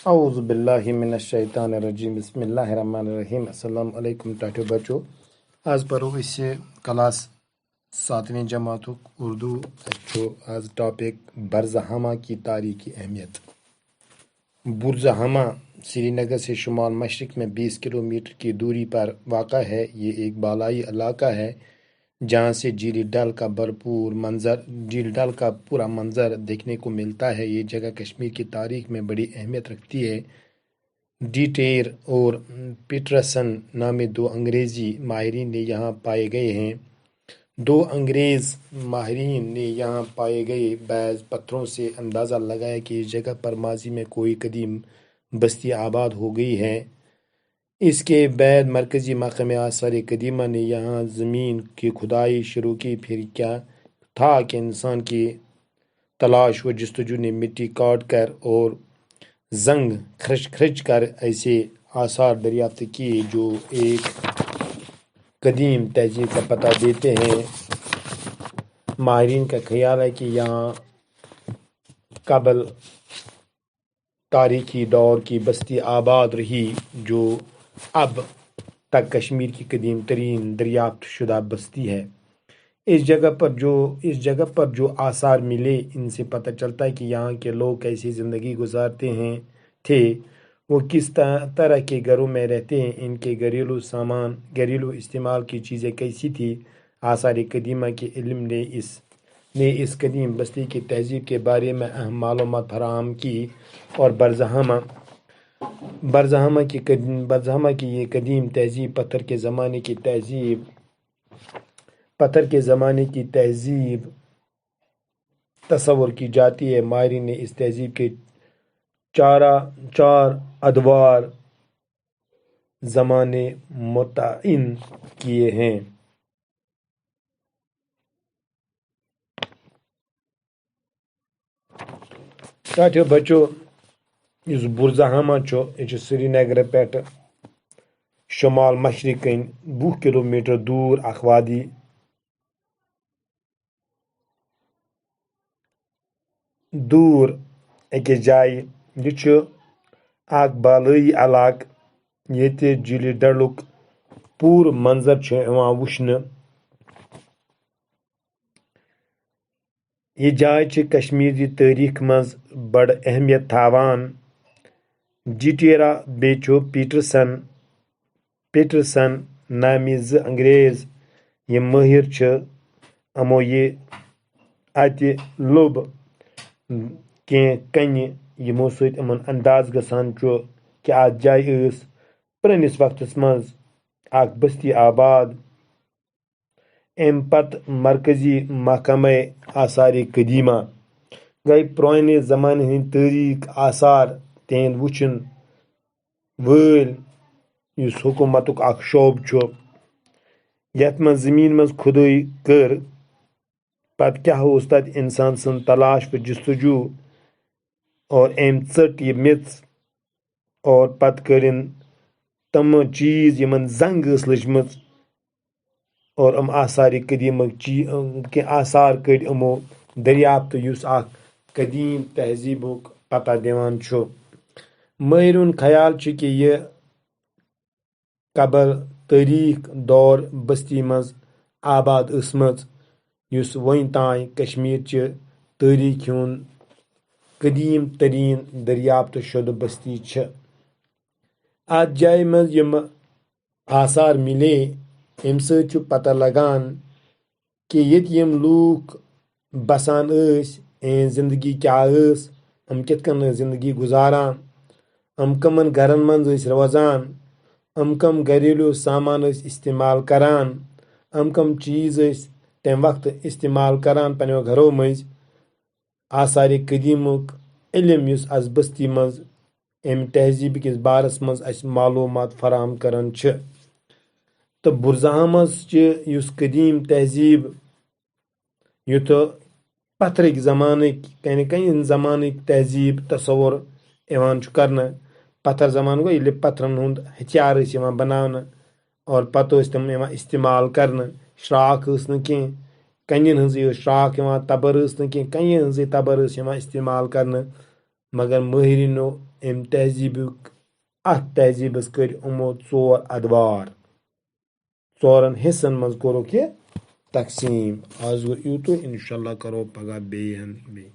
اعوذ باللہ من الشیطان الرجیم بسم اللہ الرحمن الرحیم السلام علیکم ٹاٹو بچو آز پرو اس کلاس 7ویں جماعتک اردو آز ٹاپک برزہ ہامہ کی تاریخی اہمیت۔ برزہ ہامہ سری نگر سے شمال مشرق میں 20 کلومیٹر کی دوری پر واقع ہے۔ یہ ایک بالائی علاقہ ہے جہاں سے جھیل ڈل کا پورا منظر دیکھنے کو ملتا ہے۔ یہ جگہ کشمیر کی تاریخ میں بڑی اہمیت رکھتی ہے۔ ڈیٹیر اور پیٹرسن نامی دو انگریزی ماہرین نے یہاں پائے گئے ہیں۔ بعض پتھروں سے اندازہ لگایا کہ اس جگہ پر ماضی میں کوئی قدیم بستی آباد ہو گئی ہے۔ اس کے بعد مرکزی محکمہ آثار قدیمہ نے یہاں زمین کی کھدائی شروع کی۔ پھر کیا تھا کہ انسان کی تلاش و جستجو نے مٹی کاٹ کر اور زنگ کھرچ کر ایسے آثار دریافت کیے جو ایک قدیم تہذیب کا پتہ دیتے ہیں۔ ماہرین کا خیال ہے کہ یہاں قبل تاریخی دور کی بستی آباد رہی جو اب تک کشمیر کی قدیم ترین دریافت شدہ بستی ہے۔ اس جگہ پر جو آثار ملے ان سے پتہ چلتا ہے کہ یہاں کے لوگ کیسی زندگی گزارتے تھے، وہ کس طرح کے گھروں میں رہتے ہیں، ان کے گھریلو استعمال کی چیزیں کیسی تھی۔ آثار قدیمہ کے علم نے اس قدیم بستی کی تہذیب کے بارے میں اہم معلومات فراہم کی اور برزہ ہامہ کی یہ قدیم تہذیب پتھر کے زمانے کی تہذیب تصور کی جاتی ہے۔ ماہرین نے اس تہذیب کے چار ادوار زمانے متعین کیے ہیں۔ ٹاٹو بچو اس برزہ ہامہ یہ سری نگر پہ شمال مشرق 20 کلومیٹر دور اخ وادی دور أکِس جایہِ۔ یہ اکھ بالائی علاقہ ییتہِ جھیل ڈلُک پوٗرٕ منظر چھُ یِوان وٕچھنہٕ۔ یہ جاے چھِ کشمیری تٲریخ منٛز بڑٕ اہمیت تھاوان۔ ڈیٹیرا بیٚیہِ چھُ پیٹرسن نامی زٕ انگریز یِم مٲہِر چھِ، یِمو یہِ اَتہِ لوٚب کینٛہہ کنہِ یِمو سۭتۍ یِمن انداز گژھان چھُ کہ اَتھ جایہِ ٲس پرٲنِس وقتس منٛز اکھ بستی آباد۔ امہِ پتہٕ مرکزی محکمہ آثار قدیمہ گٔے پرانہِ زمانہٕ ہٕنٛدۍ تٲریخ آثار تِہنٛدۍ وٕچھن وٲلۍ یُس حکوٗمتُک اکھ شعبہٕ چھُ یتھ منٛز زٔمیٖن منٛز کھُدٲے کٔر۔ پتہٕ کیٛاہ اوس تتہِ انسان سٕنٛز تلاش و جستجو اور أمۍ ژٔٹ یہِ میٚژ اور پتہٕ کٔڑِن تِم چیٖز یِمن زنگ ٲس لٔجمٕژ اور آثار قدیمٕکۍ آثار کٔڑۍ یِمو دریافت یُس اکھ قدیم تہذیبُک پتہ دِوان چھُ۔ مٲہرُن خیال چھُ کہ یہِ قبل تاریخ دور بستی منٛز آباد ٲسمٕژ یُس وۄنۍ تانۍ کشمیرچہِ تٲریخ ہُنٛد قدیم ترین دریافت شدہ بستی چھِ۔ اتھ جایہِ منٛز یِم آثار مِلے امہِ سۭتۍ چھُ پتہ لگان کہ ییٚتہِ یِم لوٗکھ بسان ٲسۍ یِہنٛز زندگی کیٛاہ ٲس، یِم کِتھ کٔنۍ ٲسۍ زندگی گُزاران، یِم کٕمن گرن منٛز ٲسۍ روزان، یِم کٕم گھریلوٗ سامان ٲسۍ استعمال کران، یِم کٕم چیٖز ٲسۍ تمہِ وقتہٕ استعمال کران پننیو گھرو منٛزۍ۔ آثار قدیمُک علم یُس از بستی منٛز امہِ تہذیٖب کِس بارس منٛز اسہِ معلوٗمات فراہم کران چھِ۔ تہٕ برزہ ہامہ چہِ یُس قدیم تہذیب یُتھ پتھرٕکۍ زمانٕکۍ زمانٕکۍ تہذیب تصور یِوان چھُ کرنہٕ۔ پتھر زمانہٕ گوٚو ییٚلہِ پتھرن ہُنٛد ہتھیار ٲسۍ یِوان بناونہٕ اور پتہٕ ٲسۍ تِم یِوان استعمال کرنہٕ۔ شراکھ ٲس نہٕ کینٛہہ، کنٮ۪ن ہٕنٛزٕے ٲس شراکھ یِوان، تبر ٲس نہٕ کینٛہہ، کنہِ ہٕنٛزٕے تبر ٲس یِوان استعمال کرنہٕ۔ مگر مٲہریٖنو اَمہِ اَتھ تہذیٖبس کٔرۍ یِمو 4 ادوار، 4 حِصن منٛز کوٚرُکھ یہِ تقسیٖم. آز گوٚو یوٗتُے، اِنشاءاللہ کرو پگاہ بیٚیہِ.